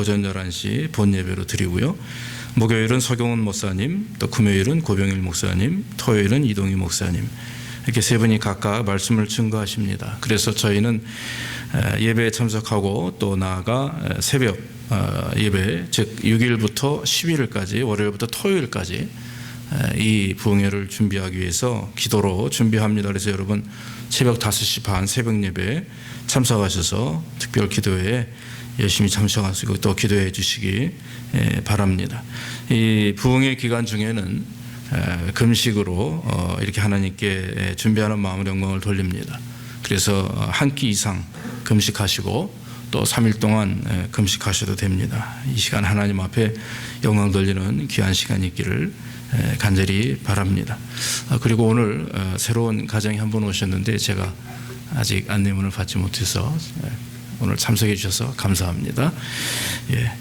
오전 11시 본예배로 드리고요. 목요일은 서경훈 목사님, 또 금요일은 고병일 목사님, 토요일은 이동희 목사님, 이렇게 세 분이 각각 말씀을 증거하십니다. 그래서 저희는 예배에 참석하고 또 나아가 새벽 예배, 즉 6일부터 11일까지, 월요일부터 토요일까지 이 부흥회를 준비하기 위해서 기도로 준비합니다. 그래서 여러분 새벽 5시 반 새벽 예배에 참석하셔서 특별 기도회에 열심히 참석하시고 또 기도해 주시기 바랍니다. 이 부흥회 기간 중에는 금식으로 이렇게 하나님께 준비하는 마음으로 영광을 돌립니다. 그래서 한 끼 이상 금식하시고 또 3일 동안 금식하셔도 됩니다. 이 시간 하나님 앞에 영광 돌리는 귀한 시간이 있기를 간절히 바랍니다. 그리고 오늘 새로운 가정이 한 분 오셨는데 제가 아직 안내문을 받지 못해서 오늘 참석해 주셔서 감사합니다. 예.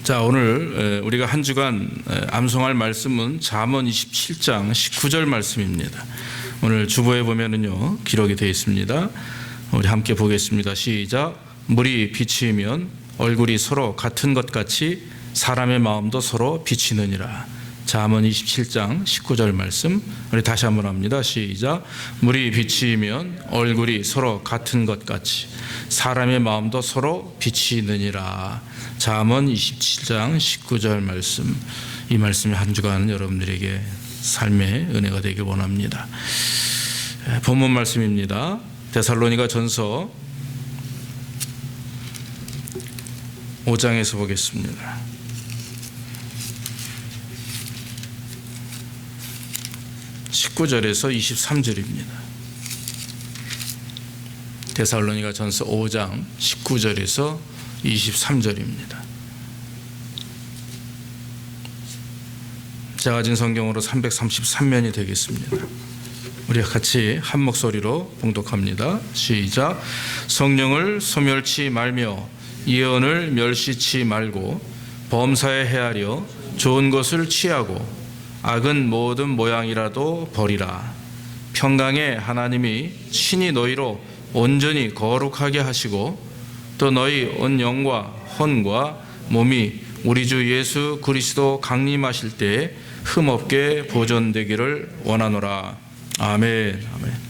자, 오늘 우리가 한 주간 암송할 말씀은 잠언 27장 19절 말씀입니다. 오늘 주보에 보면은요 기록이 되어 있습니다. 우리 함께 보겠습니다. 시작. 물이 비치면 얼굴이 서로 같은 것 같이 사람의 마음도 서로 비치느니라. 잠언 27장 19절 말씀 우리 다시 한번 합니다. 시작. 물이 비치면 얼굴이 서로 같은 것 같이 사람의 마음도 서로 비치느니라. 잠언 27장 19절 말씀, 이 말씀이 한 주간 여러분들에게 삶의 은혜가 되길 원합니다. 본문 말씀입니다. 데살로니가 전서 5장에서 보겠습니다. (19절에서) 23절입니다. 데살로니가 전서 5장 19절에서 23절입니다. 제가 가진 성경으로 333면이 되겠습니다. 우리 같이 한 목소리로 봉독합니다. 시작. 성령을 소멸치 말며 예언을 멸시치 말고 범사에 헤아려 좋은 것을 취하고 악은 모든 모양이라도 버리라. 평강의 하나님이 친히 너희로 온전히 거룩하게 하시고 또 너희 온 영과 혼과 몸이 우리 주 예수 그리스도 강림하실 때에 흠없게 보존되기를 원하노라. 아멘. 아멘.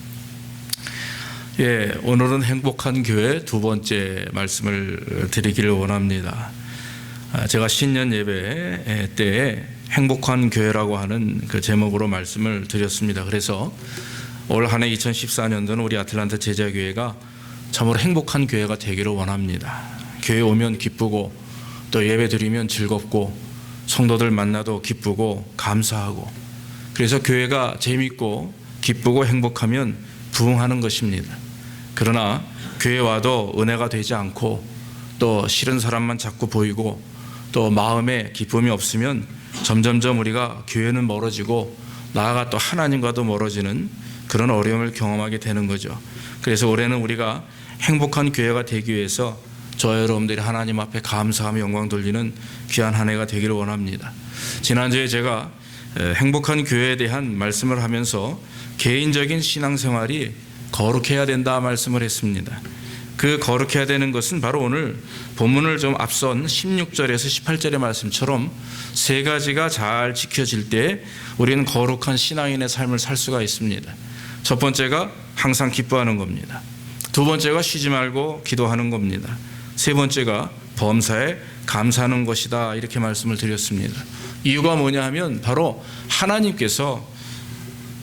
예, 오늘은 행복한 교회 두 번째 말씀을 드리기를 원합니다. 제가 신년 예배 때에 행복한 교회라고 하는 그 제목으로 말씀을 드렸습니다. 그래서 올 한 해 2014년도는 우리 아틀란타 제자교회가 참으로 행복한 교회가 되기를 원합니다. 교회 오면 기쁘고 또 예배 드리면 즐겁고 성도들 만나도 기쁘고 감사하고, 그래서 교회가 재밌고 기쁘고 행복하면 부흥하는 것입니다. 그러나 교회 와도 은혜가 되지 않고 또 싫은 사람만 자꾸 보이고 또 마음에 기쁨이 없으면 점점점 우리가 교회는 멀어지고 나아가 또 하나님과도 멀어지는 그런 어려움을 경험하게 되는 거죠. 그래서 올해는 우리가 행복한 교회가 되기 위해서 저 여러분들이 하나님 앞에 감사하며 영광 돌리는 귀한 한 해가 되기를 원합니다. 지난주에 제가 행복한 교회에 대한 말씀을 하면서 개인적인 신앙생활이 거룩해야 된다 말씀을 했습니다. 그 거룩해야 되는 것은 바로 오늘 본문을 좀 앞선 16절에서 18절의 말씀처럼 세 가지가 잘 지켜질 때 우리는 거룩한 신앙인의 삶을 살 수가 있습니다. 첫 번째가 항상 기뻐하는 겁니다. 두 번째가 쉬지 말고 기도하는 겁니다. 세 번째가 범사에 감사하는 것이다, 이렇게 말씀을 드렸습니다. 이유가 뭐냐 하면 바로 하나님께서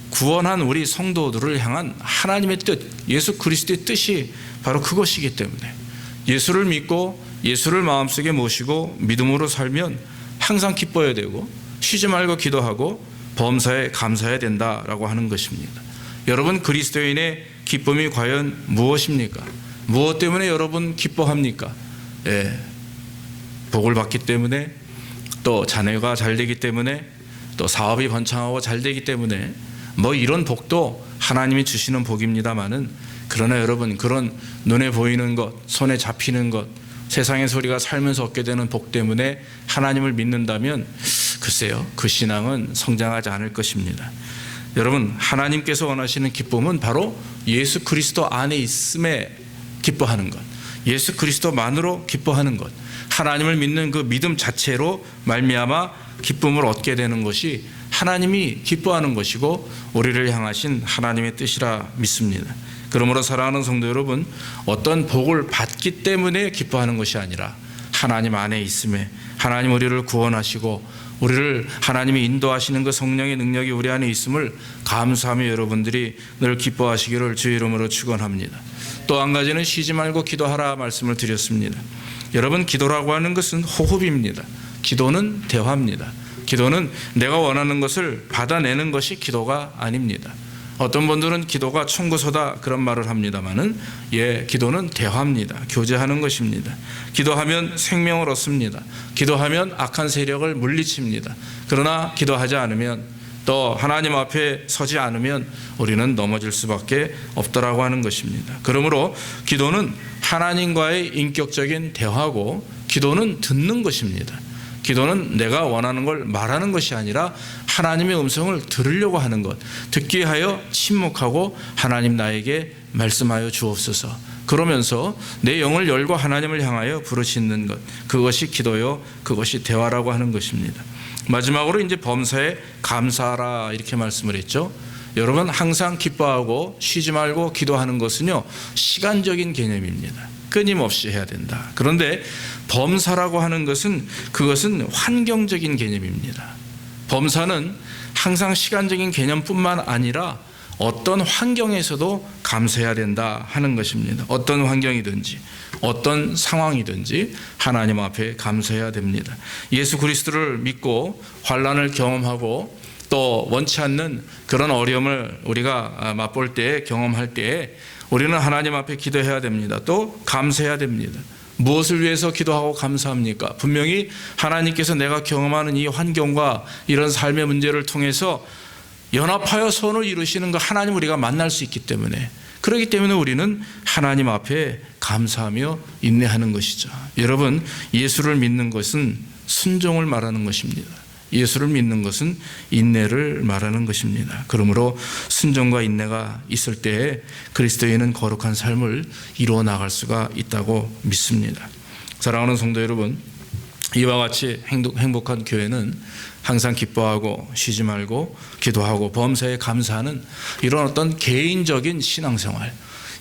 구원한 우리 성도들을 향한 하나님의 뜻, 예수 그리스도의 뜻이 바로 그것이기 때문에 예수를 믿고 예수를 마음속에 모시고 믿음으로 살면 항상 기뻐해야 되고 쉬지 말고 기도하고 범사에 감사해야 된다라고 하는 것입니다. 여러분, 그리스도인의 기쁨이 과연 무엇입니까? 무엇 때문에 여러분 기뻐합니까? 복을 받기 때문에, 또 자녀가 잘 되기 때문에, 또 사업이 번창하고 잘 되기 때문에, 뭐 이런 복도 하나님이 주시는 복입니다마는, 그러나 여러분, 그런 눈에 보이는 것, 손에 잡히는 것, 세상에서 우리가 살면서 얻게 되는 복 때문에 하나님을 믿는다면 글쎄요, 그 신앙은 성장하지 않을 것입니다. 여러분, 하나님께서 원하시는 기쁨은 바로 예수 그리스도 안에 있음에 기뻐하는 것, 예수 그리스도만으로 기뻐하는 것, 하나님을 믿는 그 믿음 자체로 말미암아 기쁨을 얻게 되는 것이 하나님이 기뻐하는 것이고 우리를 향하신 하나님의 뜻이라 믿습니다. 그러므로 사랑하는 성도 여러분, 어떤 복을 받기 때문에 기뻐하는 것이 아니라 하나님 안에 있음에 하나님 우리를 구원하시고 우리를 하나님이 인도하시는 그 성령의 능력이 우리 안에 있음을 감사하며 여러분들이 늘 기뻐하시기를 주의 이름으로 축원합니다. 또 한 가지는 쉬지 말고 기도하라 말씀을 드렸습니다. 여러분, 기도라고 하는 것은 호흡입니다. 기도는 대화입니다. 기도는 내가 원하는 것을 받아내는 것이 기도가 아닙니다. 어떤 분들은 기도가 청구서다 그런 말을 합니다마는 기도는 대화입니다. 교제하는 것입니다. 기도하면 생명을 얻습니다. 기도하면 악한 세력을 물리칩니다. 그러나 기도하지 않으면 또 하나님 앞에 서지 않으면 우리는 넘어질 수밖에 없더라고 하는 것입니다. 그러므로 기도는 하나님과의 인격적인 대화고 기도는 듣는 것입니다. 기도는 내가 원하는 걸 말하는 것이 아니라 하나님의 음성을 들으려고 하는 것, 듣기 하여 침묵하고 하나님 나에게 말씀하여 주옵소서, 그러면서 내 영을 열고 하나님을 향하여 부르짖는 것, 그것이 기도요, 그것이 대화라고 하는 것입니다. 마지막으로 이제 범사에 감사하라 이렇게 말씀을 했죠. 여러분, 항상 기뻐하고 쉬지 말고 기도하는 것은요, 시간적인 개념입니다. 끊임없이 해야 된다. 그런데 범사라고 하는 것은 그것은 환경적인 개념입니다. 범사는 항상 시간적인 개념뿐만 아니라 어떤 환경에서도 감사해야 된다 하는 것입니다. 어떤 환경이든지 어떤 상황이든지 하나님 앞에 감사해야 됩니다. 예수 그리스도를 믿고 환난을 경험하고 또 원치 않는 그런 어려움을 우리가 맛볼 때, 경험할 때 우리는 하나님 앞에 기도해야 됩니다. 또 감사해야 됩니다. 무엇을 위해서 기도하고 감사합니까? 분명히 하나님께서 내가 경험하는 이 환경과 이런 삶의 문제를 통해서 연합하여 선을 이루시는 그 하나님 우리가 만날 수 있기 때문에, 그렇기 때문에 우리는 하나님 앞에 감사하며 인내하는 것이죠. 여러분, 예수를 믿는 것은 순종을 말하는 것입니다. 예수를 믿는 것은 인내를 말하는 것입니다. 그러므로 순종과 인내가 있을 때에 그리스도인은 거룩한 삶을 이루어 나갈 수가 있다고 믿습니다. 사랑하는 성도 여러분, 이와 같이 행복한 교회는 항상 기뻐하고 쉬지 말고 기도하고 범사에 감사하는 이런 어떤 개인적인 신앙생활,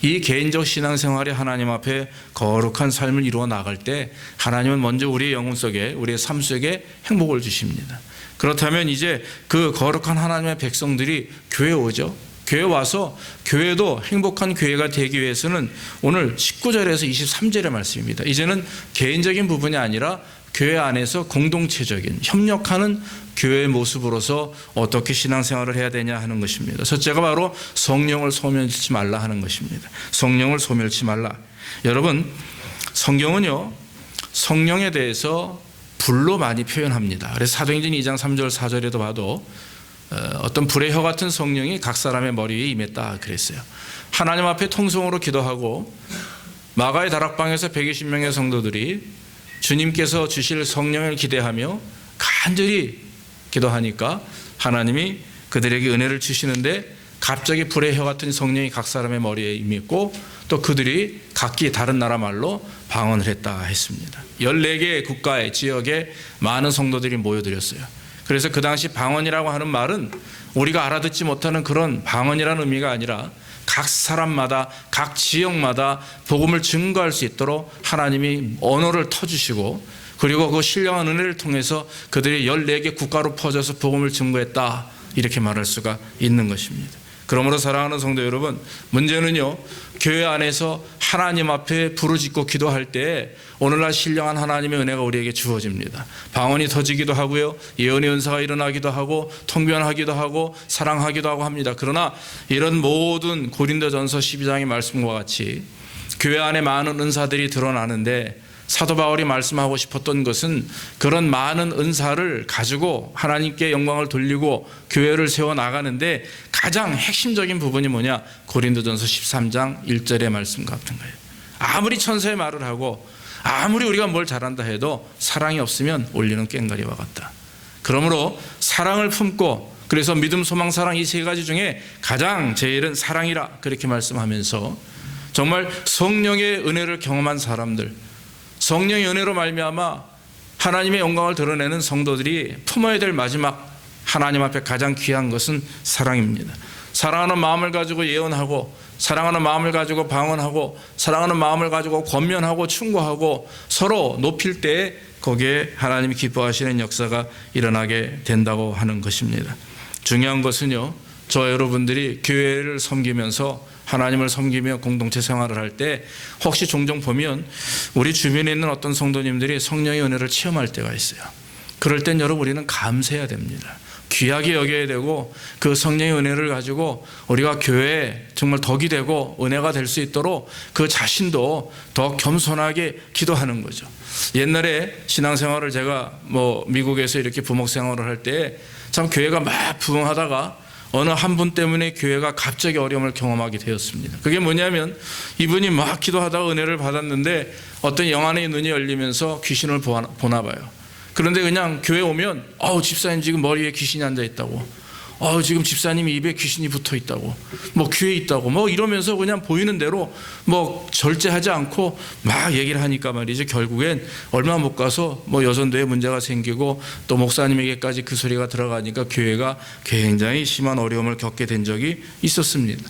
이 개인적 신앙생활이 하나님 앞에 거룩한 삶을 이루어 나갈 때 하나님은 먼저 우리의 영혼 속에, 우리의 삶 속에 행복을 주십니다. 그렇다면 이제 그 거룩한 하나님의 백성들이 교회에 오죠. 교회 와서 교회도 행복한 교회가 되기 위해서는 오늘 19절에서 23절의 말씀입니다. 이제는 개인적인 부분이 아니라 교회 안에서 공동체적인 협력하는 교회의 모습으로서 어떻게 신앙생활을 해야 되냐 하는 것입니다. 첫째가 바로 성령을 소멸치 말라 하는 것입니다. 성령을 소멸치 말라. 여러분, 성경은요, 성령에 대해서 불로 많이 표현합니다. 그래서 사도행전 2장 3절 4절에도 봐도 어떤 불의 혀 같은 성령이 각 사람의 머리 위에 임했다 그랬어요. 하나님 앞에 통성으로 기도하고 마가의 다락방에서 120명의 성도들이 주님께서 주실 성령을 기대하며 간절히 기도하니까 하나님이 그들에게 은혜를 주시는데 갑자기 불의 혀 같은 성령이 각 사람의 머리에 임했고 또 그들이 각기 다른 나라 말로 방언을 했다 했습니다. 14개의 국가의 지역에 많은 성도들이 모여들었어요. 그래서 그 당시 방언이라고 하는 말은 우리가 알아듣지 못하는 그런 방언이라는 의미가 아니라 각 사람마다 각 지역마다 복음을 증거할 수 있도록 하나님이 언어를 터주시고 그리고 그 신령한 은혜를 통해서 그들이 14개 국가로 퍼져서 복음을 증거했다 이렇게 말할 수가 있는 것입니다. 그러므로 사랑하는 성도 여러분, 문제는요, 교회 안에서 하나님 앞에 부르짖고 기도할 때 오늘날 신령한 하나님의 은혜가 우리에게 주어집니다. 방언이 터지기도 하고요, 예언의 은사가 일어나기도 하고 통변하기도 하고 사랑하기도 하고 합니다. 그러나 이런 모든 고린도전서 12장의 말씀과 같이 교회 안에 많은 은사들이 드러나는데 사도 바울이 말씀하고 싶었던 것은 그런 많은 은사를 가지고 하나님께 영광을 돌리고 교회를 세워나가는데 가장 핵심적인 부분이 뭐냐? 고린도전서 13장 1절의 말씀 같은 거예요. 아무리 천사의 말을 하고 아무리 우리가 뭘 잘한다 해도 사랑이 없으면 올리는 꽹과리와 같다. 그러므로 사랑을 품고, 그래서 믿음, 소망, 사랑 이 세 가지 중에 가장 제일은 사랑이라 그렇게 말씀하면서 정말 성령의 은혜를 경험한 사람들, 성령의 은혜로 말미암아 하나님의 영광을 드러내는 성도들이 품어야 될 마지막 하나님 앞에 가장 귀한 것은 사랑입니다. 사랑하는 마음을 가지고 예언하고, 사랑하는 마음을 가지고 방언하고, 사랑하는 마음을 가지고 권면하고 충고하고 서로 높일 때 거기에 하나님이 기뻐하시는 역사가 일어나게 된다고 하는 것입니다. 중요한 것은요, 저 여러분들이 교회를 섬기면서 하나님을 섬기며 공동체 생활을 할 때 혹시 종종 보면 우리 주변에 있는 어떤 성도님들이 성령의 은혜를 체험할 때가 있어요. 그럴 땐 여러분 우리는 감사해야 됩니다. 귀하게 여겨야 되고 그 성령의 은혜를 가지고 우리가 교회에 정말 덕이 되고 은혜가 될 수 있도록 그 자신도 더 겸손하게 기도하는 거죠. 옛날에 신앙생활을 제가 미국에서 이렇게 부목 생활을 할 때 참 교회가 막 부흥하다가 어느 한 분 때문에 교회가 갑자기 어려움을 경험하게 되었습니다. 그게 뭐냐면 이분이 막 기도하다가 은혜를 받았는데 어떤 영안의 눈이 열리면서 귀신을 보나 봐요. 그런데 그냥 교회 오면 집사님 지금 머리에 귀신이 앉아 있다고, 지금 집사님이 입에 귀신이 붙어 있다고, 귀에 있다고 이러면서 그냥 보이는 대로 절제하지 않고 막 얘기를 하니까 말이죠. 결국엔 얼마 못 가서 여선도에 문제가 생기고 또 목사님에게까지 그 소리가 들어가니까 교회가 굉장히 심한 어려움을 겪게 된 적이 있었습니다.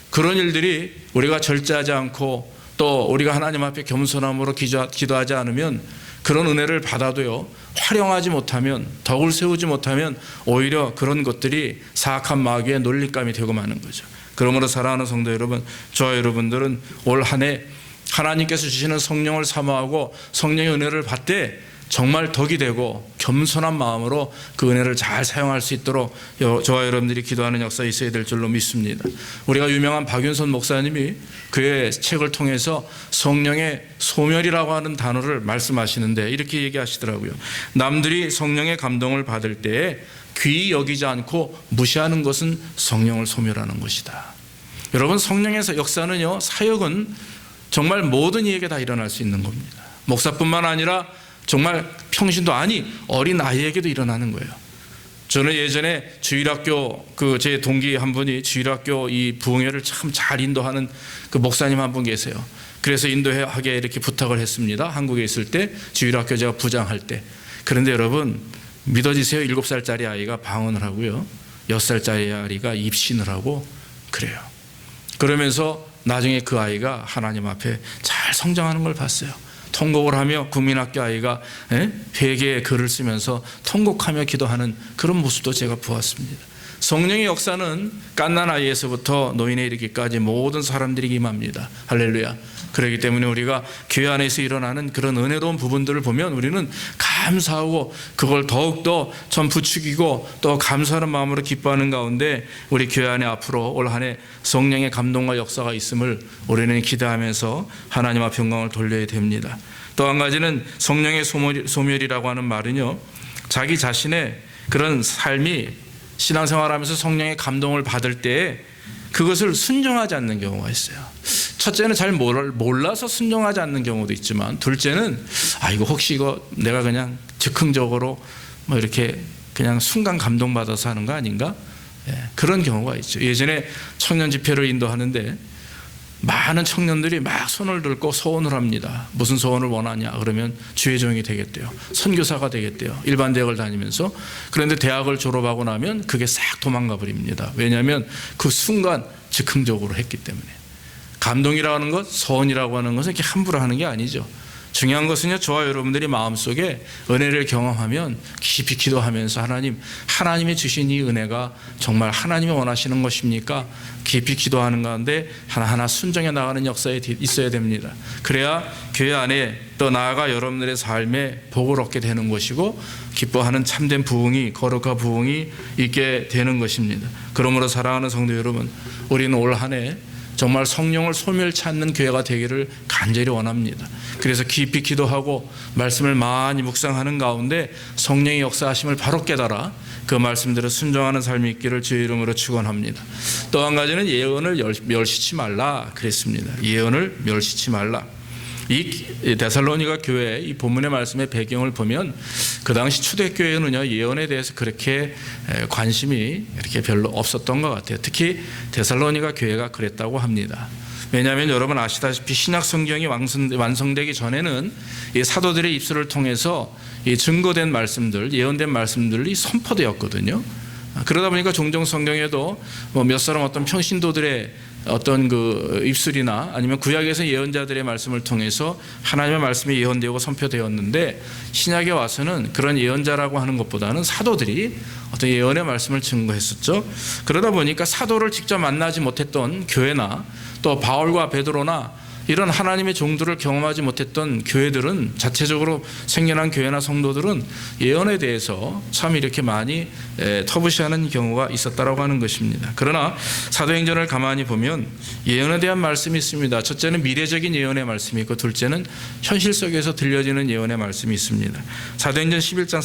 그런 일들이 우리가 절제하지 않고 또 우리가 하나님 앞에 겸손함으로 기도하지 않으면 그런 은혜를 받아도요, 활용하지 못하면, 덕을 세우지 못하면 오히려 그런 것들이 사악한 마귀의 놀림감이 되고 마는 거죠. 그러므로 사랑하는 성도 여러분, 저와 여러분들은 올 한 해 하나님께서 주시는 성령을 사모하고 성령의 은혜를 받되 정말 덕이 되고 겸손한 마음으로 그 은혜를 잘 사용할 수 있도록 저와 여러분들이 기도하는 역사가 있어야 될 줄로 믿습니다. 우리가 유명한 박윤선 목사님이 그의 책을 통해서 성령의 소멸이라고 하는 단어를 말씀하시는데 이렇게 얘기하시더라고요. 남들이 성령의 감동을 받을 때에 귀히 여기지 않고 무시하는 것은 성령을 소멸하는 것이다. 여러분, 성령의 역사는요, 사역은 정말 모든 이에게 다 일어날 수 있는 겁니다. 목사뿐만 아니라 정말 평신도 어린 아이에게도 일어나는 거예요. 저는 예전에 주일학교 제 동기 한 분이 주일학교 이 부흥회를 참 잘 인도하는 그 목사님 한 분 계세요. 그래서 인도하게 이렇게 부탁을 했습니다. 한국에 있을 때 주일학교 제가 부장할 때. 그런데 여러분 믿어지세요? 7살짜리 아이가 방언을 하고요, 6살짜리 아이가 입신을 하고 그래요. 그러면서 나중에 그 아이가 하나님 앞에 잘 성장하는 걸 봤어요. 통곡을 하며 국민학교 아이가 회개의 글을 쓰면서 통곡하며 기도하는 그런 모습도 제가 보았습니다. 성령의 역사는 갓난 아이에서부터 노인에 이르기까지 모든 사람들이 임합니다. 할렐루야. 그렇기 때문에 우리가 교회 안에서 일어나는 그런 은혜로운 부분들을 보면 우리는 감사하고 그걸 더욱더 전 부추기고 또 감사하는 마음으로 기뻐하는 가운데 우리 교회 안에 앞으로 올 한 해 성령의 감동과 역사가 있음을 우리는 기대하면서 하나님 앞에 영광을 돌려야 됩니다. 또 한 가지는 성령의 소멸이라고 하는 말은요, 자기 자신의 그런 삶이 신앙생활하면서 성령의 감동을 받을 때에 그것을 순종하지 않는 경우가 있어요. 첫째는 잘 몰라서 순종하지 않는 경우도 있지만, 둘째는 이거 혹시 내가 그냥 즉흥적으로 이렇게 그냥 순간 감동받아서 하는 거 아닌가? 그런 경우가 있죠. 예전에 청년 집회를 인도하는데 많은 청년들이 막 손을 들고 소원을 합니다. 무슨 소원을 원하냐 그러면 주의 종이 되겠대요, 선교사가 되겠대요, 일반 대학을 다니면서. 그런데 대학을 졸업하고 나면 그게 싹 도망가 버립니다. 왜냐하면 그 순간 즉흥적으로 했기 때문에. 감동이라고 하는 것, 소원이라고 하는 것은 이렇게 함부로 하는 게 아니죠. 중요한 것은요, 저와 여러분들이 마음속에 은혜를 경험하면 깊이 기도하면서 하나님이 주신 이 은혜가 정말 하나님이 원하시는 것입니까? 깊이 기도하는 가운데 하나하나 순종해 나가는 역사에 있어야 됩니다. 그래야 교회 안에 또 나아가 여러분들의 삶에 복을 얻게 되는 것이고 기뻐하는 참된 부흥이, 거룩한 부흥이 있게 되는 것입니다. 그러므로 사랑하는 성도 여러분, 우리는 올 한 해 정말 성령을 소멸치 않는 교회가 되기를 간절히 원합니다. 그래서 깊이 기도하고 말씀을 많이 묵상하는 가운데 성령의 역사하심을 바로 깨달아 그 말씀대로 순종하는 삶이 있기를 주의 이름으로 축원합니다. 또 한 가지는 예언을 멸시치 말라 그랬습니다. 예언을 멸시치 말라. 이 데살로니가 교회 이 본문의 말씀의 배경을 보면 그 당시 초대교회는요, 예언에 대해서 그렇게 관심이 이렇게 별로 없었던 것 같아요. 특히 데살로니가 교회가 그랬다고 합니다. 왜냐하면 여러분 아시다시피 신약 성경이 완성되기 전에는 이 사도들의 입술을 통해서 이 증거된 말씀들, 예언된 말씀들이 선포되었거든요. 그러다 보니까 종종 성경에도 뭐 몇 사람 어떤 평신도들의 어떤 그 입술이나 아니면 구약에서 예언자들의 말씀을 통해서 하나님의 말씀이 예언되고 선포되었는데, 신약에 와서는 그런 예언자라고 하는 것보다는 사도들이 어떤 예언의 말씀을 증거했었죠. 그러다 보니까 사도를 직접 만나지 못했던 교회나 또 바울과 베드로나 이런 하나님의 종들을 경험하지 못했던 교회들은, 자체적으로 생겨난 교회나 성도들은 예언에 대해서 참 이렇게 많이 터부시하는 경우가 있었다라고 하는 것입니다. 그러나 사도행전을 가만히 보면 예언에 대한 말씀이 있습니다. 첫째는 미래적인 예언의 말씀이 있고, 둘째는 현실 속에서 들려지는 예언의 말씀이 있습니다. 사도행전 11장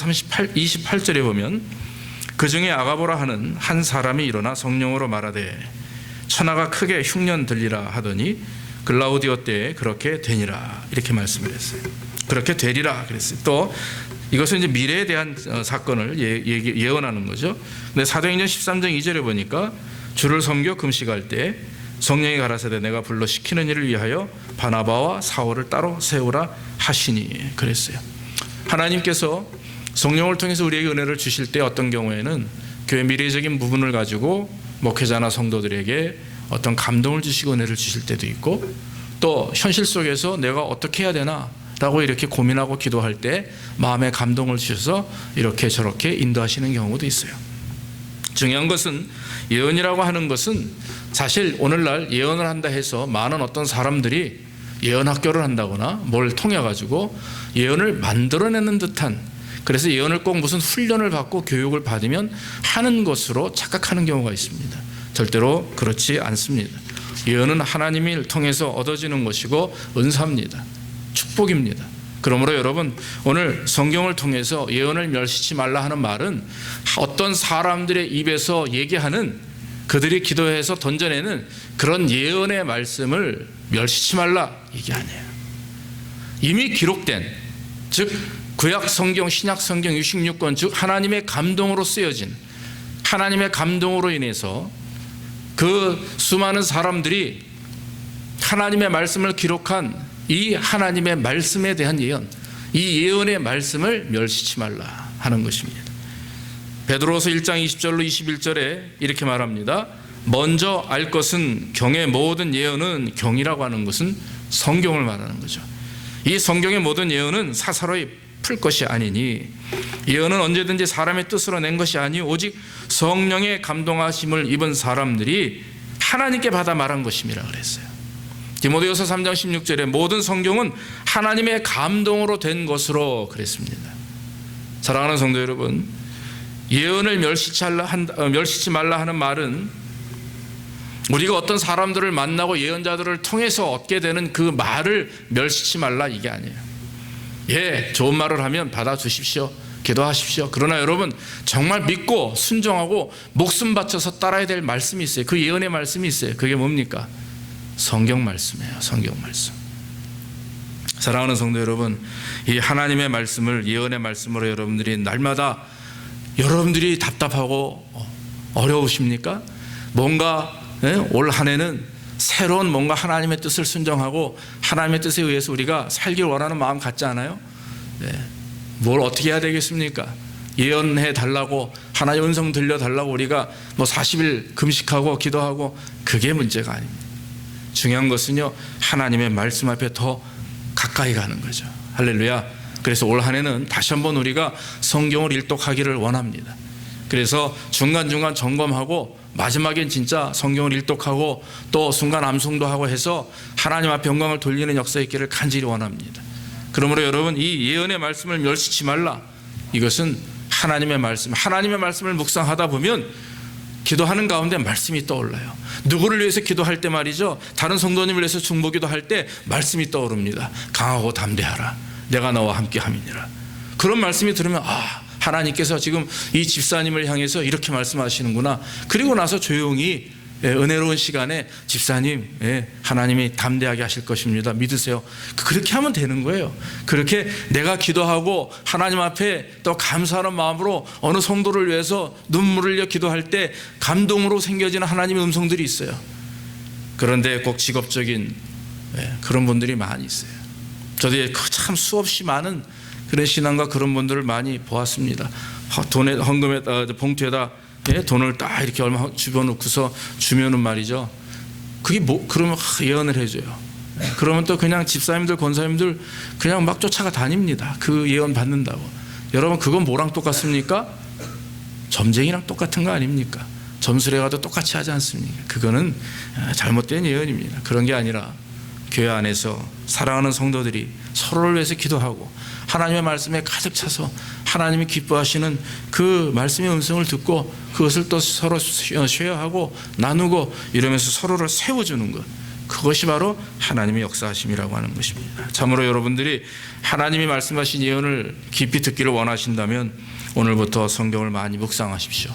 28절에 보면 그 중에 아가보라 하는 한 사람이 일어나 성령으로 말하되 천하가 크게 흉년 들리라 하더니 글라우디오 때에 그렇게 되니라, 이렇게 말씀을 했어요. 그렇게 되리라 그랬어요. 또 이것은 이제 미래에 대한 사건을 예언하는 거죠. 근데 사도행전 13장 2절에 보니까 주를 섬겨 금식할 때 성령이 가라사대 내가 불러 시키는 일을 위하여 바나바와 사울을 따로 세우라 하시니, 그랬어요. 하나님께서 성령을 통해서 우리에게 은혜를 주실 때 어떤 경우에는 교회 미래적인 부분을 가지고 목회자나 성도들에게 어떤 감동을 주시고 은혜를 주실 때도 있고, 또 현실 속에서 내가 어떻게 해야 되나 라고 이렇게 고민하고 기도할 때 마음에 감동을 주셔서 이렇게 저렇게 인도하시는 경우도 있어요. 중요한 것은 예언이라고 하는 것은 사실 오늘날 예언을 한다 해서 많은 어떤 사람들이 예언 학교를 한다거나 뭘 통해 가지고 예언을 만들어내는 듯한, 그래서 예언을 꼭 무슨 훈련을 받고 교육을 받으면 하는 것으로 착각하는 경우가 있습니다. 절대로 그렇지 않습니다. 예언은 하나님을 통해서 얻어지는 것이고 은사입니다. 축복입니다. 그러므로 여러분, 오늘 성경을 통해서 예언을 멸시치 말라 하는 말은 어떤 사람들의 입에서 얘기하는, 그들이 기도해서 던져내는 그런 예언의 말씀을 멸시치 말라, 이게 아니에요. 이미 기록된, 즉 구약 성경, 신약 성경 66권, 즉 하나님의 감동으로 쓰여진, 하나님의 감동으로 인해서 그 수많은 사람들이 하나님의 말씀을 기록한 이 하나님의 말씀에 대한 예언, 이 예언의 말씀을 멸시치 말라 하는 것입니다. 베드로서 1장 20절로 21절에 이렇게 말합니다. 먼저 알 것은 경의 모든 예언은, 경이라고 하는 것은 성경을 말하는 거죠. 이 성경의 모든 예언은 사사로이 풀 것이 아니니, 예언은 언제든지 사람의 뜻으로 낸 것이 아니 오직 성령의 감동하심을 입은 사람들이 하나님께 받아 말한 것임이라 그랬어요. 디모데후서 3장 16절에 모든 성경은 하나님의 감동으로 된 것으로 그랬습니다. 사랑하는 성도 여러분, 예언을 멸시치 말라 하는 말은 우리가 어떤 사람들을 만나고 예언자들을 통해서 얻게 되는 그 말을 멸시치 말라, 이게 아니에요. 예, 좋은 말을 하면 받아주십시오. 기도하십시오. 그러나 여러분, 정말 믿고 순종하고 목숨 바쳐서 따라야 될 말씀이 있어요. 그 예언의 말씀이 있어요. 그게 뭡니까? 성경 말씀이에요. 성경 말씀. 사랑하는 성도 여러분, 이 하나님의 말씀을, 예언의 말씀으로 여러분들이 날마다 여러분들이 답답하고 어려우십니까? 뭔가 올 한 해는 새로운 뭔가 하나님의 뜻을 순종하고 하나님의 뜻에 의해서 우리가 살길 원하는 마음 갖지 않아요? 네. 뭘 어떻게 해야 되겠습니까? 예언해 달라고, 하나님의 음성 들려달라고 우리가 뭐 40일 금식하고 기도하고, 그게 문제가 아닙니다. 중요한 것은요, 하나님의 말씀 앞에 더 가까이 가는 거죠. 할렐루야. 그래서 올 한 해는 다시 한번 우리가 성경을 일독하기를 원합니다. 그래서 중간중간 점검하고 마지막엔 진짜 성경을 일독하고 또 순간 암송도 하고 해서 하나님 앞에 영광을 돌리는 역사 있기를 간절히 원합니다. 그러므로 여러분, 이 예언의 말씀을 멸시치 말라. 이것은 하나님의 말씀, 하나님의 말씀을 묵상하다 보면 기도하는 가운데 말씀이 떠올라요. 누구를 위해서 기도할 때 말이죠, 다른 성도님을 위해서 중보기도 할 때 말씀이 떠오릅니다. 강하고 담대하라, 내가 너와 함께 함이니라. 그런 말씀이 들으면 하나님께서 지금 이 집사님을 향해서 이렇게 말씀하시는구나. 그리고 나서 조용히 은혜로운 시간에 집사님, 하나님이 담대하게 하실 것입니다. 믿으세요. 그렇게 하면 되는 거예요. 그렇게 내가 기도하고 하나님 앞에 또 감사하는 마음으로 어느 성도를 위해서 눈물을 흘려 기도할 때 감동으로 생겨지는 하나님의 음성들이 있어요. 그런데 꼭 직업적인 그런 분들이 많이 있어요. 저도 참 수없이 많은 그런 신앙가 그런 분들을 많이 보았습니다. 돈에 헌금에다 봉투에다 돈을 딱 이렇게 얼마 집어넣고서 주면은 말이죠. 그게 그러면 예언을 해줘요. 그러면 또 그냥 집사님들 권사님들 그냥 막 쫓아가 다닙니다. 그 예언 받는다고. 여러분 그건 뭐랑 똑같습니까? 점쟁이랑 똑같은 거 아닙니까? 점술에 가도 똑같이 하지 않습니까? 그거는 잘못된 예언입니다. 그런 게 아니라 교회 안에서 사랑하는 성도들이 서로를 위해서 기도하고 하나님의 말씀에 가득 차서 하나님이 기뻐하시는 그 말씀의 음성을 듣고 그것을 또 서로 쉐어하고 나누고 이러면서 서로를 세워주는 것, 그것이 바로 하나님의 역사하심이라고 하는 것입니다. 참으로 여러분들이 하나님이 말씀하신 예언을 깊이 듣기를 원하신다면 오늘부터 성경을 많이 묵상하십시오.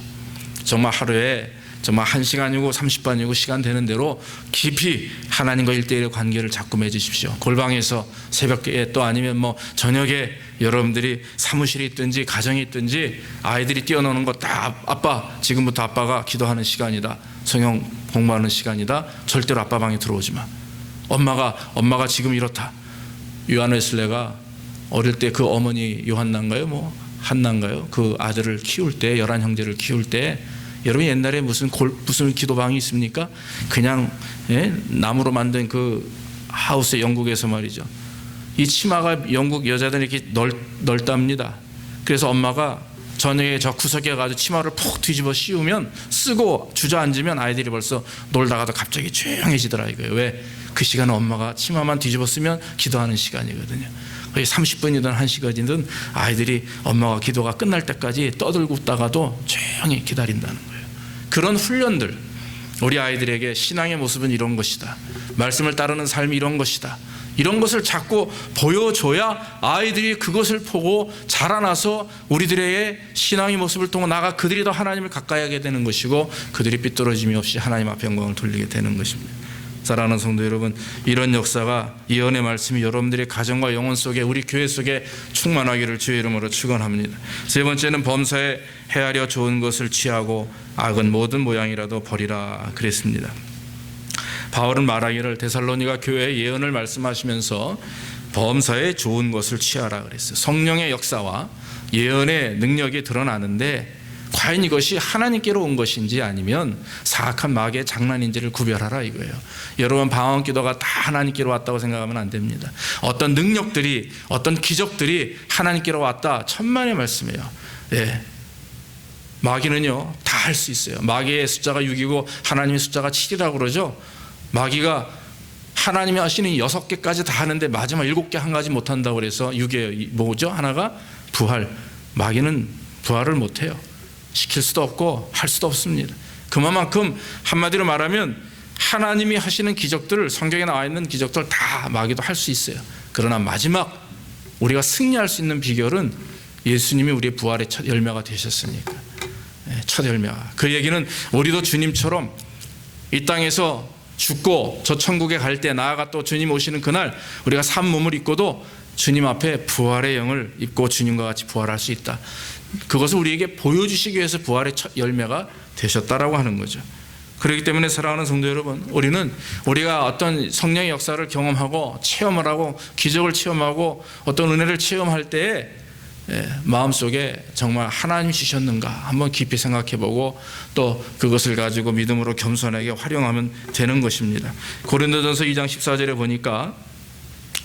정말 하루에 정말 1시간이고 30분이고 시간 되는 대로 깊이 하나님과 1대1의 관계를 자꾸 맺으십시오. 골방에서 새벽에 또 아니면 저녁에 여러분들이 사무실에 있든지 가정에 있든지 아이들이 뛰어노는 거 다 아빠 지금부터 아빠가 기도하는 시간이다. 성경 공부하는 시간이다. 절대로 아빠 방에 들어오지 마. 엄마가 지금 이렇다. 요한 웨슬레가 어릴 때 그 어머니 요한나인가요? 한나인가요? 그 아들을 키울 때 11형제를 키울 때 여러분 옛날에 무슨 기도방이 있습니까? 그냥 나무로 만든 그 하우스 영국에서 말이죠. 이 치마가 영국 여자들이 이렇게 넓답니다. 그래서 엄마가 저녁에 저 구석에 가서 치마를 푹 뒤집어 씌우면 쓰고 주저앉으면 아이들이 벌써 놀다가도 갑자기 조용해지더라 이거예요. 왜? 그 시간은 엄마가 치마만 뒤집어 쓰면 기도하는 시간이거든요. 30분이든 1시간이든 아이들이 엄마가 기도가 끝날 때까지 떠들고 있다가도 조용히 기다린다는 거예요. 그런 훈련들, 우리 아이들에게 신앙의 모습은 이런 것이다. 말씀을 따르는 삶이 이런 것이다. 이런 것을 자꾸 보여줘야 아이들이 그것을 보고 자라나서 우리들의 신앙의 모습을 통해 나가 그들이 더 하나님을 가까이 하게 되는 것이고 그들이 삐뚤어짐이 없이 하나님 앞에 영광을 돌리게 되는 것입니다. 사랑하는 성도 여러분, 이런 역사가 예언의 말씀이 여러분들의 가정과 영혼 속에 우리 교회 속에 충만하기를 주의 이름으로 축원합니다. 세 번째는 범사에 헤아려 좋은 것을 취하고 악은 모든 모양이라도 버리라 그랬습니다. 바울은 말하기를 데살로니가 교회에 예언을 말씀하시면서 범사에 좋은 것을 취하라 그랬어요. 성령의 역사와 예언의 능력이 드러나는데 과연 이것이 하나님께로 온 것인지 아니면 사악한 마귀의 장난인지를 구별하라 이거예요. 여러분 방언 기도가 다 하나님께로 왔다고 생각하면 안 됩니다. 어떤 능력들이 어떤 기적들이 하나님께로 왔다 천만의 말씀이에요. 마귀는요 다 할 수 있어요. 마귀의 숫자가 6이고 하나님의 숫자가 7이라고 그러죠. 마귀가 하나님이 하시는 6개까지 다 하는데 마지막 7개 한 가지 못한다고 그래서 6개 뭐죠? 하나가 부활. 마귀는 부활을 못해요. 시킬 수도 없고 할 수도 없습니다. 그만큼 한마디로 말하면 하나님이 하시는 기적들을 성경에 나와 있는 기적들 다 마귀도 할 수 있어요. 그러나 마지막 우리가 승리할 수 있는 비결은 예수님이 우리의 부활의 첫 열매가 되셨으니까. 첫 열매가. 그 얘기는 우리도 주님처럼 이 땅에서 죽고 저 천국에 갈 때 나아가 또 주님 오시는 그날 우리가 산 몸을 입고도 주님 앞에 부활의 영을 입고 주님과 같이 부활할 수 있다. 그것을 우리에게 보여주시기 위해서 부활의 첫 열매가 되셨다라고 하는 거죠. 그렇기 때문에 사랑하는 성도 여러분, 우리가 어떤 성령의 역사를 경험하고 체험을 하고 기적을 체험하고 어떤 은혜를 체험할 때에 마음속에 정말 하나님 주셨는가 한번 깊이 생각해보고 또 그것을 가지고 믿음으로 겸손하게 활용하면 되는 것입니다. 고린도전서 2장 14절에 보니까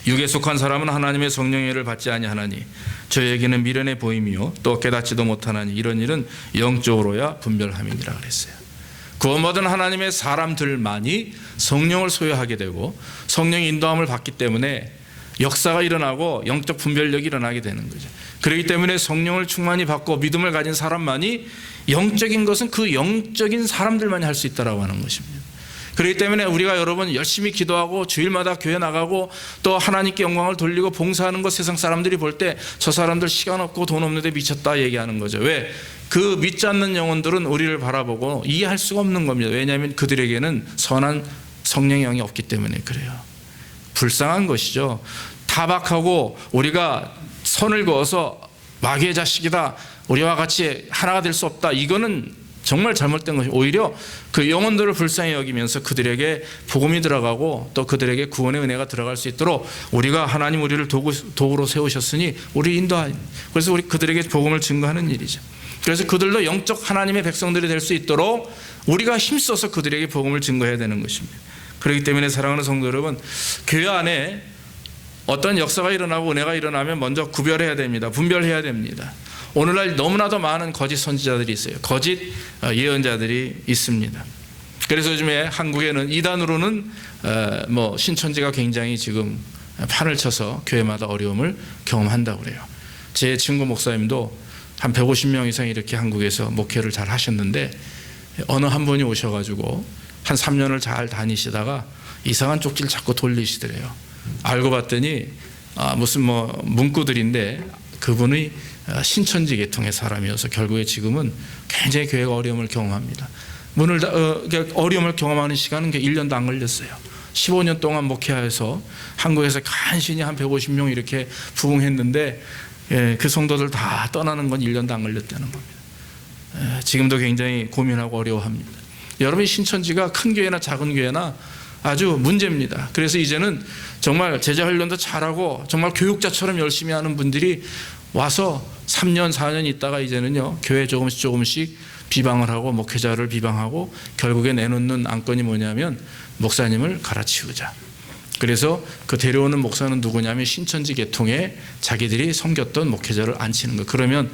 육에 속한 사람은 하나님의 성령의 일을 받지 아니하나니 저에게는 미련해 보임이요 또 깨닫지도 못하나니 이런 일은 영적으로야 분별함이니라 그랬어요. 구원받은 하나님의 사람들만이 성령을 소유하게 되고 성령의 인도함을 받기 때문에 역사가 일어나고 영적 분별력이 일어나게 되는 거죠. 그렇기 때문에 성령을 충만히 받고 믿음을 가진 사람만이 영적인 것은 그 영적인 사람들만이 할 수 있다라고 하는 것입니다. 그렇기 때문에 우리가 여러분 열심히 기도하고 주일마다 교회 나가고 또 하나님께 영광을 돌리고 봉사하는 것 세상 사람들이 볼 때 저 사람들 시간 없고 돈 없는데 미쳤다 얘기하는 거죠. 왜? 그 믿지 않는 영혼들은 우리를 바라보고 이해할 수가 없는 겁니다. 왜냐하면 그들에게는 선한 성령의 영이 없기 때문에 그래요. 불쌍한 것이죠. 타박하고 우리가 선을 그어서 마귀의 자식이다, 우리와 같이 하나가 될 수 없다, 이거는 정말 잘못된 것이 오히려 그 영혼들을 불쌍히 여기면서 그들에게 복음이 들어가고 또 그들에게 구원의 은혜가 들어갈 수 있도록 우리가 하나님 우리를 도구로 세우셨으니 우리 인도하니 그래서 우리 그들에게 복음을 증거하는 일이죠. 그래서 그들도 영적 하나님의 백성들이 될 수 있도록 우리가 힘써서 그들에게 복음을 증거해야 되는 것입니다. 그렇기 때문에 사랑하는 성도 여러분, 교회 안에 어떤 역사가 일어나고 은혜가 일어나면 먼저 구별해야 됩니다. 분별해야 됩니다. 오늘날 너무나도 많은 거짓 선지자들이 있어요. 거짓 예언자들이 있습니다. 그래서 요즘에 한국에는 이단으로는 신천지가 굉장히 지금 판을 쳐서 교회마다 어려움을 경험한다고 그래요. 제 친구 목사님도 한 150명 이상 이렇게 한국에서 목회를 잘 하셨는데 어느 한 분이 오셔가지고 한 3년을 잘 다니시다가 이상한 쪽지를 자꾸 돌리시더래요. 알고 봤더니 무슨 문구들인데 그분이 신천지 계통의 사람이어서 결국에 지금은 굉장히 교회가 어려움을 경험합니다. 어려움을 경험하는 시간은 1년도 안 걸렸어요. 15년 동안 목회해서 한국에서 간신히 한 150명 이렇게 부흥했는데 그 성도들 다 떠나는 건 1년도 안 걸렸다는 겁니다. 지금도 굉장히 고민하고 어려워합니다. 여러분이 신천지가 큰 교회나 작은 교회나 아주 문제입니다. 그래서 이제는 정말 제자 훈련도 잘하고 정말 교육자처럼 열심히 하는 분들이 와서 3년 4년 있다가 이제는요 교회 조금씩 비방을 하고 목회자를 비방하고 결국에 내놓는 안건이 뭐냐면 목사님을 갈아치우자. 그래서 그 데려오는 목사는 누구냐면 신천지 계통에 자기들이 섬겼던 목회자를 앉히는 거. 그러면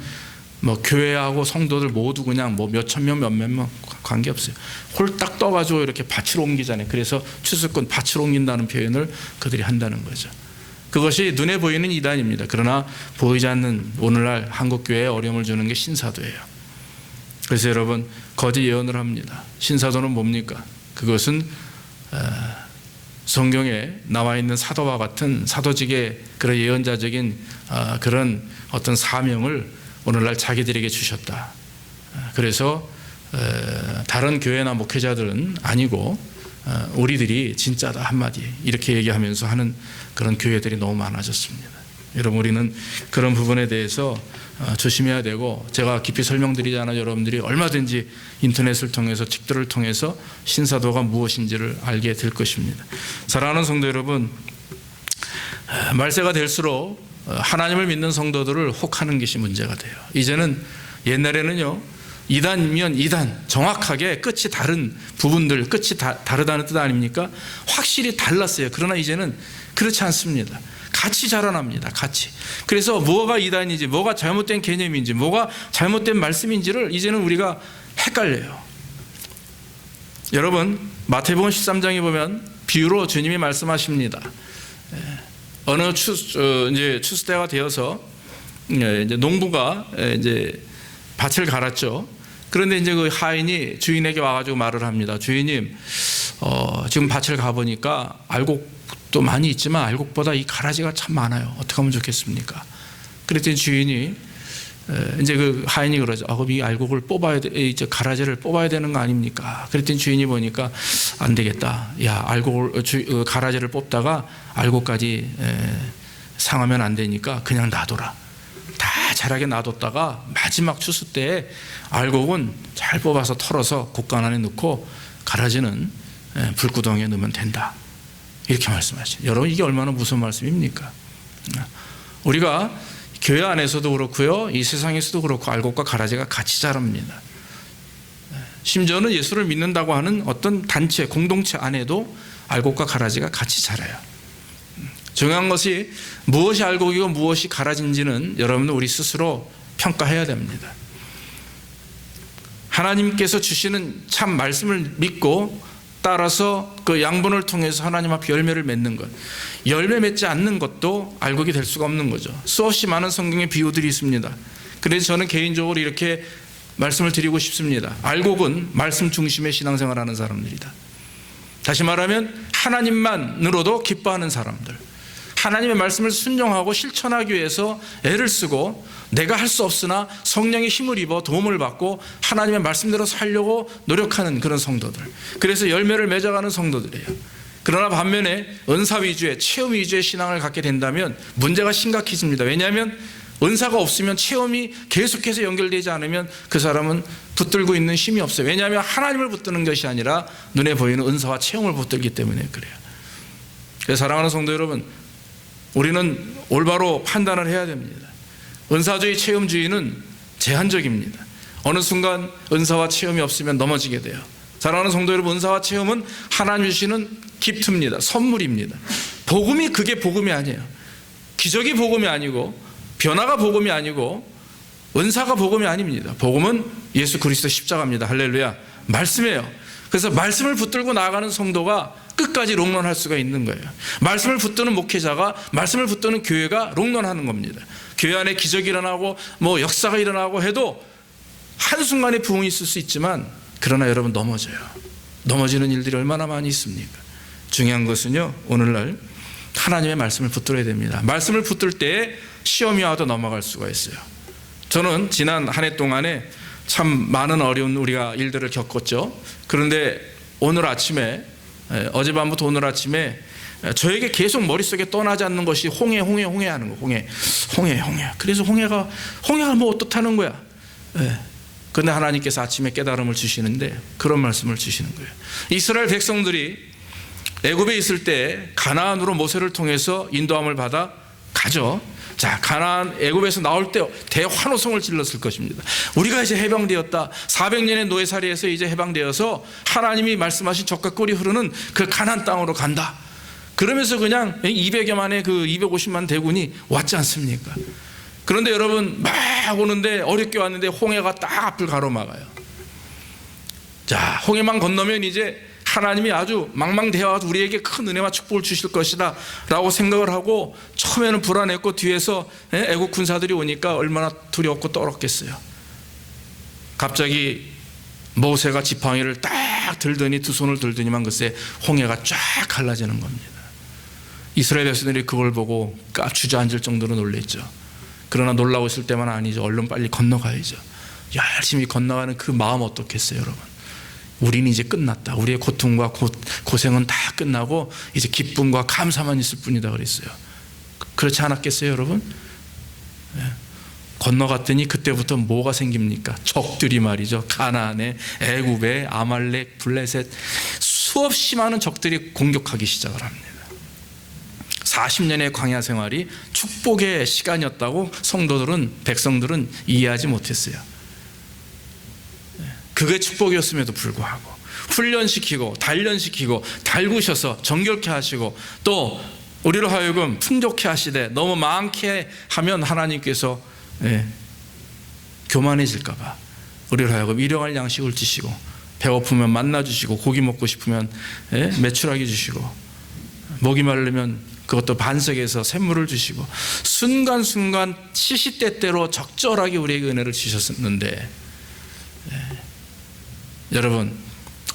교회하고 성도들 모두 그냥 몇천 명 몇몇 명 관계없어요. 홀딱 떠가지고 이렇게 밭으로 옮기잖아요. 그래서 추수꾼 밭으로 옮긴다는 표현을 그들이 한다는 거죠. 그것이 눈에 보이는 이단입니다. 그러나 보이지 않는 오늘날 한국교회에 어려움을 주는 게 신사도예요. 그래서 여러분 거짓 예언을 합니다. 신사도는 뭡니까? 그것은 성경에 나와 있는 사도와 같은 사도직의 그런 예언자적인 그런 어떤 사명을 오늘날 자기들에게 주셨다. 그래서 다른 교회나 목회자들은 아니고 우리들이 진짜다 한마디 이렇게 얘기하면서 하는 그런 교회들이 너무 많아졌습니다. 여러분 우리는 그런 부분에 대해서 조심해야 되고 제가 깊이 설명드리잖아요. 여러분들이 얼마든지 인터넷을 통해서 책들을 통해서 신사도가 무엇인지를 알게 될 것입니다. 사랑하는 성도 여러분, 말세가 될수록 하나님을 믿는 성도들을 혹하는 것이 문제가 돼요. 이제는 옛날에는요 이단이면 이단 정확하게 끝이 다른 부분들 끝이 다르다는 뜻 아닙니까? 확실히 달랐어요. 그러나 이제는 그렇지 않습니다. 같이 자라납니다. 같이. 그래서 뭐가 이단인지 뭐가 잘못된 개념인지 뭐가 잘못된 말씀인지를 이제는 우리가 헷갈려요. 여러분 마태복음 13장에 보면 비유로 주님이 말씀하십니다. 어느 추수 때가 되어서 이제 농부가 이제 밭을 갈았죠. 그런데 이제 그 하인이 주인에게 와가지고 말을 합니다. 주인님, 지금 밭을 가보니까 알곡도 많이 있지만 알곡보다 이 가라지가 참 많아요. 어떻게 하면 좋겠습니까? 그랬더니 주인이 이제 그 하인이 그러죠. 그럼 이 알곡을 뽑아야 돼, 이제 가라지를 뽑아야 되는 거 아닙니까? 그랬더니 주인이 보니까 안 되겠다. 야, 가라지를 뽑다가 알곡까지 상하면 안 되니까 그냥 놔둬라. 다 자라게 놔뒀다가 마지막 추수 때에 알곡은 잘 뽑아서 털어서 곡간 안에 넣고 가라지는 불구덩이에 넣으면 된다. 이렇게 말씀하시죠. 여러분 이게 얼마나 무서운 말씀입니까? 우리가 교회 안에서도 그렇고요, 이 세상에서도 그렇고 알곡과 가라지가 같이 자랍니다. 심지어는 예수를 믿는다고 하는 어떤 단체, 공동체 안에도 알곡과 가라지가 같이 자라요. 중요한 것이 무엇이 알곡이고 무엇이 가라지인지는 여러분은 우리 스스로 평가해야 됩니다. 하나님께서 주시는 참 말씀을 믿고 따라서 그 양분을 통해서 하나님 앞에 열매를 맺는 것, 열매 맺지 않는 것도 알곡이 될 수가 없는 거죠. 수없이 많은 성경의 비유들이 있습니다. 그래서 저는 개인적으로 이렇게 말씀을 드리고 싶습니다. 알곡은 말씀 중심의 신앙생활을 하는 사람들이다. 다시 말하면 하나님만으로도 기뻐하는 사람들, 하나님의 말씀을 순종하고 실천하기 위해서 애를 쓰고 내가 할 수 없으나 성령의 힘을 입어 도움을 받고 하나님의 말씀대로 살려고 노력하는 그런 성도들, 그래서 열매를 맺어가는 성도들이에요. 그러나 반면에 은사 위주의 체험 위주의 신앙을 갖게 된다면 문제가 심각해집니다. 왜냐하면 은사가 없으면 체험이 계속해서 연결되지 않으면 그 사람은 붙들고 있는 힘이 없어요. 왜냐하면 하나님을 붙드는 것이 아니라 눈에 보이는 은사와 체험을 붙들기 때문에 그래요. 그래서 사랑하는 성도 여러분, 우리는 올바로 판단을 해야 됩니다. 은사주의, 체험주의는 제한적입니다. 어느 순간 은사와 체험이 없으면 넘어지게 돼요. 사랑하는 성도 여러분, 은사와 체험은 하나님 주시는 기프트입니다. 선물입니다. 복음이 그게 복음이 아니에요. 기적이 복음이 아니고 변화가 복음이 아니고 은사가 복음이 아닙니다. 복음은 예수 그리스도 십자가입니다. 할렐루야. 말씀이에요. 그래서 말씀을 붙들고 나아가는 성도가 끝까지 롱런할 수가 있는 거예요. 말씀을 붙드는 목회자가, 말씀을 붙드는 교회가 롱런하는 겁니다. 교회 안에 기적이 일어나고 뭐 역사가 일어나고 해도 한순간에 부흥이 있을 수 있지만, 그러나 여러분 넘어져요. 넘어지는 일들이 얼마나 많이 있습니까? 중요한 것은요, 오늘날 하나님의 말씀을 붙들어야 됩니다. 말씀을 붙들 때에 시험이 와도 넘어갈 수가 있어요. 저는 지난 한 해 동안에 참 많은 어려운 우리가 일들을 겪었죠. 그런데 오늘 아침에, 어젯밤부터 오늘 아침에 저에게 계속 머릿속에 떠나지 않는 것이 홍해 하는 거. 홍해. 그래서 홍해가 뭐 어떻다는 거야. 그런데 하나님께서 아침에 깨달음을 주시는데 그런 말씀을 주시는 거예요. 이스라엘 백성들이 애굽에 있을 때 가나안으로 모세를 통해서 인도함을 받아 가죠. 자, 가나안 애굽에서 나올 때 대환호성을 질렀을 것입니다. 우리가 이제 해방되었다. 400년의 노예살이에서 이제 해방되어서 하나님이 말씀하신 젖과 꿀이 흐르는 그 가나안 땅으로 간다. 그러면서 그냥 200여만의 그 250만 대군이 왔지 않습니까? 그런데 여러분 막 오는데, 어렵게 왔는데 홍해가 딱 앞을 가로막아요. 자, 홍해만 건너면 이제 하나님이 아주 망망대해와서 우리에게 큰 은혜와 축복을 주실 것이다 라고 생각을 하고, 처음에는 불안했고 뒤에서 애국 군사들이 오니까 얼마나 두려웠고 떨었겠어요. 갑자기 모세가 지팡이를 딱 들더니, 두 손을 들더니만 글쎄 홍해가 쫙 갈라지는 겁니다. 이스라엘 백성들이 그걸 보고 주저앉을 정도로 놀랬죠. 그러나 놀라고 있을 때만 아니죠. 얼른 빨리 건너가야죠. 열심히 건너가는 그 마음 어떻겠어요, 여러분? 우리는 이제 끝났다. 우리의 고통과 고생은 다 끝나고 이제 기쁨과 감사만 있을 뿐이다 그랬어요. 그렇지 않았겠어요, 여러분? 건너갔더니 그때부터 뭐가 생깁니까? 적들이 말이죠. 가나안에, 애굽에, 아말렉, 블레셋, 수없이 많은 적들이 공격하기 시작을 합니다. 40년의 광야 생활이 축복의 시간이었다고 백성들은 이해하지 못했어요. 그게 축복이었음에도 불구하고 훈련시키고 단련시키고 달구셔서 정결케 하시고, 또 우리로 하여금 풍족케 하시되 너무 많게 하면 하나님께서 교만해질까 봐 우리로 하여금 일용할 양식을 주시고, 배고프면 만나 주시고, 고기 먹고 싶으면 메추라기 주시고, 목이 마르면 그것도 반석에서 샘물을 주시고, 순간순간 시시때때로 적절하게 우리에게 은혜를 주셨는데, 여러분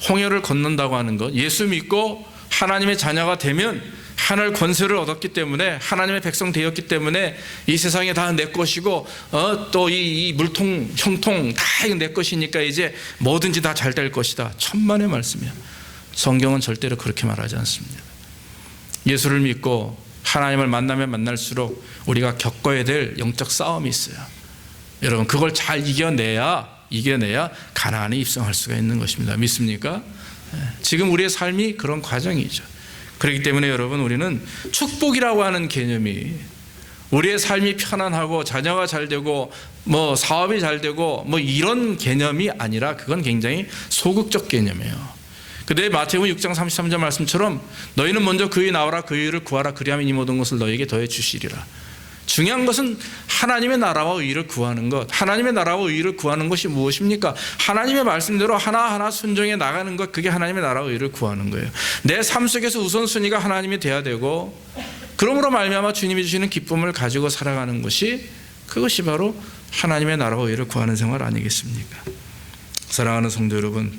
홍해를 건넌다고 하는 것, 예수 믿고 하나님의 자녀가 되면 하늘 권세를 얻었기 때문에, 하나님의 백성 되었기 때문에 이 세상에 다 내 것이고, 또 이 물통 형통 다 내 것이니까 이제 뭐든지 다 잘 될 것이다. 천만의 말씀이야. 성경은 절대로 그렇게 말하지 않습니다. 예수를 믿고 하나님을 만나면 만날수록 우리가 겪어야 될 영적 싸움이 있어요. 여러분 그걸 잘 이겨내야 가나안에 입성할 수가 있는 것입니다. 믿습니까? 지금 우리의 삶이 그런 과정이죠. 그렇기 때문에 여러분, 우리는 축복이라고 하는 개념이, 우리의 삶이 편안하고 자녀가 잘 되고 뭐 사업이 잘 되고 뭐 이런 개념이 아니라, 그건 굉장히 소극적 개념이에요. 근데 마태복음 6장 33절 말씀처럼 너희는 먼저 그의 나와라, 그의 의를 구하라, 그리하면 이 모든 것을 너희에게 더해 주시리라. 중요한 것은 하나님의 나라와 의를 구하는 것. 하나님의 나라와 의를 구하는 것이 무엇입니까? 하나님의 말씀대로 하나하나 순종해 나가는 것, 그게 하나님의 나라와 의를 구하는 거예요. 내 삶 속에서 우선순위가 하나님이 돼야 되고, 그러므로 말미암아 주님이 주시는 기쁨을 가지고 살아가는 것이, 그것이 바로 하나님의 나라와 의를 구하는 생활 아니겠습니까? 사랑하는 성도 여러분,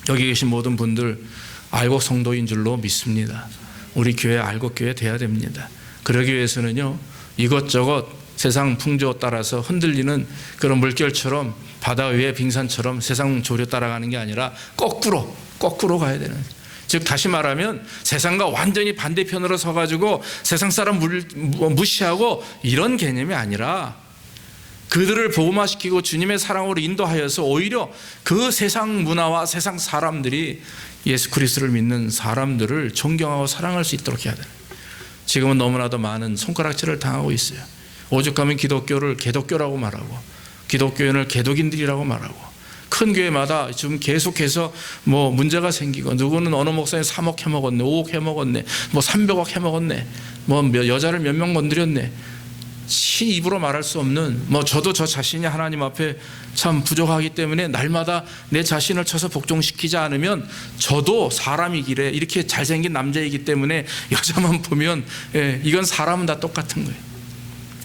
여기 계신 모든 분들 알곡 성도인 줄로 믿습니다. 우리 교회 알곡 교회 돼야 됩니다. 그러기 위해서는요, 이것저것 세상 풍조 따라서 흔들리는 그런 물결처럼, 바다 위의 빙산처럼 세상 조류 따라가는 게 아니라 거꾸로 가야 되는, 즉 다시 말하면 세상과 완전히 반대편으로 서가지고 세상 사람 무시하고 이런 개념이 아니라 그들을 복음화시키고 주님의 사랑으로 인도하여서 오히려 그 세상 문화와 세상 사람들이 예수 그리스도를 믿는 사람들을 존경하고 사랑할 수 있도록 해야 돼요. 지금은 너무나도 많은 손가락질을 당하고 있어요. 오죽하면 기독교를 개독교라고 말하고 기독교인을 개독인들이라고 말하고 큰 교회마다 지금 계속해서 뭐 문제가 생기고 누구는 어느 목사님 3억 해먹었네, 5억 해먹었네, 뭐 300억 해먹었네, 뭐 여자를 몇 명 건드렸네. 신 입으로 말할 수 없는, 뭐 저도 저 자신이 하나님 앞에 참 부족하기 때문에 날마다 내 자신을 쳐서 복종시키지 않으면 저도 사람이기래, 이렇게 잘생긴 남자이기 때문에 여자만 보면 이건 사람은 다 똑같은 거예요.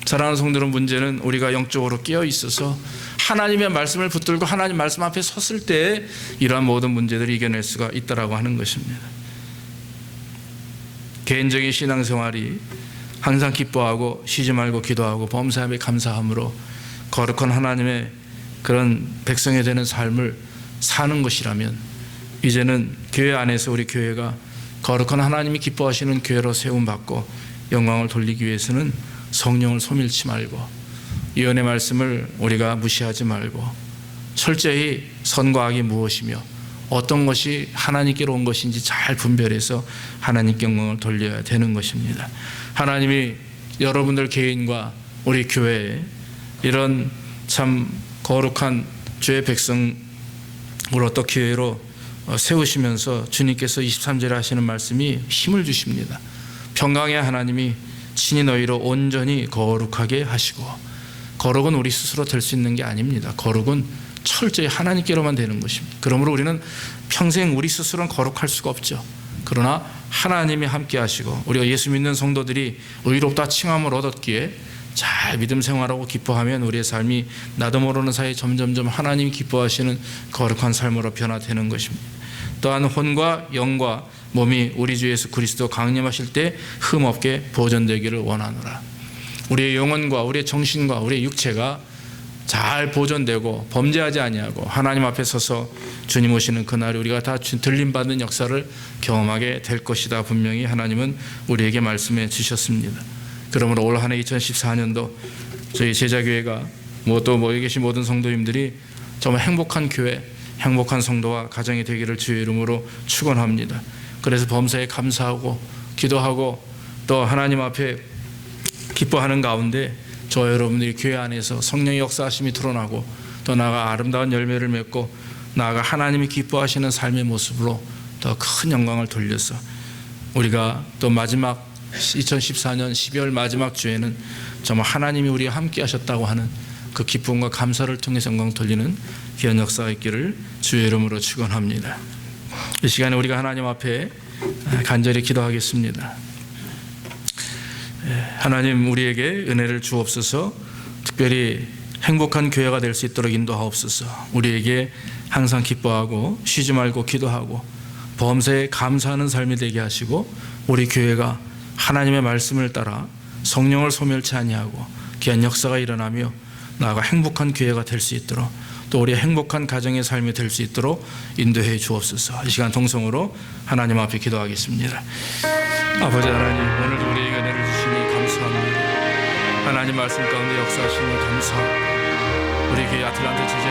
사랑하는 성도는, 문제는 우리가 영적으로 깨어 있어서 하나님의 말씀을 붙들고 하나님 말씀 앞에 섰을 때 이러한 모든 문제들을 이겨낼 수가 있다라고 하는 것입니다. 개인적인 신앙생활이 항상 기뻐하고 쉬지 말고 기도하고 범사에 감사함으로 거룩한 하나님의 그런 백성이 되는 삶을 사는 것이라면, 이제는 교회 안에서 우리 교회가 거룩한 하나님이 기뻐하시는 교회로 세움받고 영광을 돌리기 위해서는 성령을 소멸치 말고 예언의 말씀을 우리가 무시하지 말고 철저히 선과 악이 무엇이며 어떤 것이 하나님께로 온 것인지 잘 분별해서 하나님께 영광을 돌려야 되는 것입니다. 하나님이 여러분들 개인과 우리 교회에 이런 참 거룩한 주의 백성으로 또 교회로 세우시면서 주님께서 23절에 하시는 말씀이 힘을 주십니다. 평강의 하나님이 친히 너희로 온전히 거룩하게 하시고, 거룩은 우리 스스로 될 수 있는 게 아닙니다. 거룩은 철저히 하나님께로만 되는 것입니다. 그러므로 우리는 평생 우리 스스로는 거룩할 수가 없죠. 그러나 하나님이 함께 하시고 우리가 예수 믿는 성도들이 의롭다 칭함을 얻었기에 잘 믿음 생활하고 기뻐하면 우리의 삶이 나도 모르는 사이에 점점점 하나님이 기뻐하시는 거룩한 삶으로 변화되는 것입니다. 또한 혼과 영과 몸이 우리 주 예수 그리스도 강림하실 때 흠없게 보존되기를 원하노라. 우리의 영혼과 우리의 정신과 우리의 육체가 잘 보존되고 범죄하지 아니하고 하나님 앞에 서서 주님 오시는 그날에 우리가 다 들림받는 역사를 경험하게 될 것이다. 분명히 하나님은 우리에게 말씀해 주셨습니다. 그러므로 올 한 해 2014년도 저희 제자교회가 또 여기 계신 모든 성도님들이 정말 행복한 교회, 행복한 성도와 가정이 되기를 주의 이름으로 축원합니다. 그래서 범사에 감사하고 기도하고 또 하나님 앞에 기뻐하는 가운데 저 여러분들이 교회 안에서 성령의 역사하심이 드러나고 또 나아가 아름다운 열매를 맺고 나아가 하나님이 기뻐하시는 삶의 모습으로 더 큰 영광을 돌려서 우리가 또 마지막 2014년 12월 마지막 주에는 정말 하나님이 우리와 함께 하셨다고 하는 그 기쁨과 감사를 통해서 영광 돌리는 귀한 역사가 있기를 주의 이름으로 축원합니다. 이 시간에 우리가 하나님 앞에 간절히 기도하겠습니다. 하나님, 우리에게 은혜를 주옵소서. 특별히 행복한 교회가 될 수 있도록 인도하옵소서. 우리에게 항상 기뻐하고 쉬지 말고 기도하고 범사에 감사하는 삶이 되게 하시고 우리 교회가 하나님의 말씀을 따라 성령을 소멸치 아니하고 귀한 역사가 일어나며 나아가 행복한 교회가 될 수 있도록, 또 우리의 행복한 가정의 삶이 될 수 있도록 인도해 주옵소서. 이 시간 동성으로 하나님 앞에 기도하겠습니다. 아버지 하나님, 오늘도 우리에게 은혜를 주시니 감사합니다. 하나님 말씀 가운데 역사하시니 감사합니다. 우리 교회 아틀란타 제자